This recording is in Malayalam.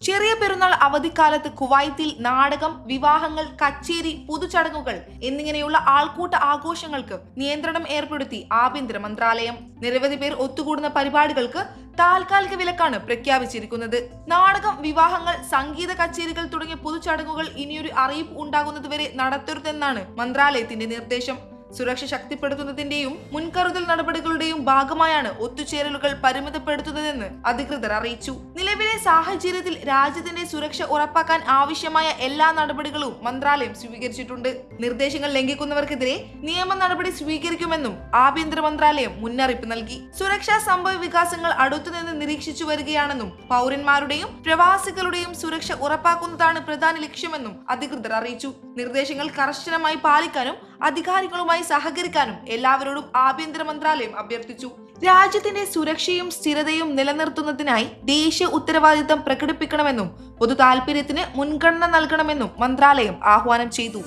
ചെറിയ പെരുന്നാൾ അവധിക്കാലത്ത് കുവൈത്തിൽ നാടകം, വിവാഹങ്ങൾ, കച്ചേരി, പൊതുചടങ്ങുകൾ എന്നിങ്ങനെയുള്ള ആൾക്കൂട്ട ആഘോഷങ്ങൾക്ക് നിയന്ത്രണം ഏർപ്പെടുത്തി ആഭ്യന്തര മന്ത്രാലയം. നിരവധി പേർ ഒത്തുകൂടുന്ന പരിപാടികൾക്ക് താൽക്കാലിക വിലക്കാണ് പ്രഖ്യാപിച്ചിരിക്കുന്നത്. നാടകം, വിവാഹങ്ങൾ, സംഗീത കച്ചേരികൾ തുടങ്ങിയ പൊതുചടങ്ങുകൾ ഇനിയൊരു അറിയിപ്പ് ഉണ്ടാകുന്നതുവരെ നടത്തരുതെന്നാണ് മന്ത്രാലയത്തിന്റെ നിർദ്ദേശം. സുരക്ഷ ശക്തിപ്പെടുത്തുന്നതിന്റെയും മുൻകരുതൽ നടപടികളുടെയും ഭാഗമായാണ് ഒത്തുചേരലുകൾ പരിമിതപ്പെടുത്തുന്നതെന്ന് അധികൃതർ അറിയിച്ചു. നിലവിലെ സാഹചര്യത്തിൽ രാജ്യത്തിന്റെ സുരക്ഷ ഉറപ്പാക്കാൻ ആവശ്യമായ എല്ലാ നടപടികളും മന്ത്രാലയം സ്വീകരിച്ചിട്ടുണ്ട്. നിർദ്ദേശങ്ങൾ ലംഘിക്കുന്നവർക്കെതിരെ നിയമ നടപടി സ്വീകരിക്കുമെന്നും ആഭ്യന്തര മന്ത്രാലയം മുന്നറിയിപ്പ് നൽകി. സുരക്ഷാ സംഭവ വികാസങ്ങൾ അടുത്തുനിന്ന് നിരീക്ഷിച്ചു വരികയാണെന്നും പൗരന്മാരുടെയും പ്രവാസികളുടെയും സുരക്ഷ ഉറപ്പാക്കുന്നതാണ് പ്രധാന ലക്ഷ്യമെന്നും അധികൃതർ അറിയിച്ചു. നിർദ്ദേശങ്ങൾ കർശനമായി പാലിക്കാനും അധികാരികളുമായി സഹകരിക്കാനും എല്ലാവരോടും ആഭ്യന്തര മന്ത്രാലയം അഭ്യർത്ഥിച്ചു. രാജ്യത്തിന്റെ സുരക്ഷയും സ്ഥിരതയും നിലനിർത്തുന്നതിനായി ദേശീയ ഉത്തരവാദിത്തം പ്രകടിപ്പിക്കണമെന്നും പൊതു താൽപര്യത്തിന് മുൻഗണന നൽകണമെന്നും മന്ത്രാലയം ആഹ്വാനം ചെയ്തു.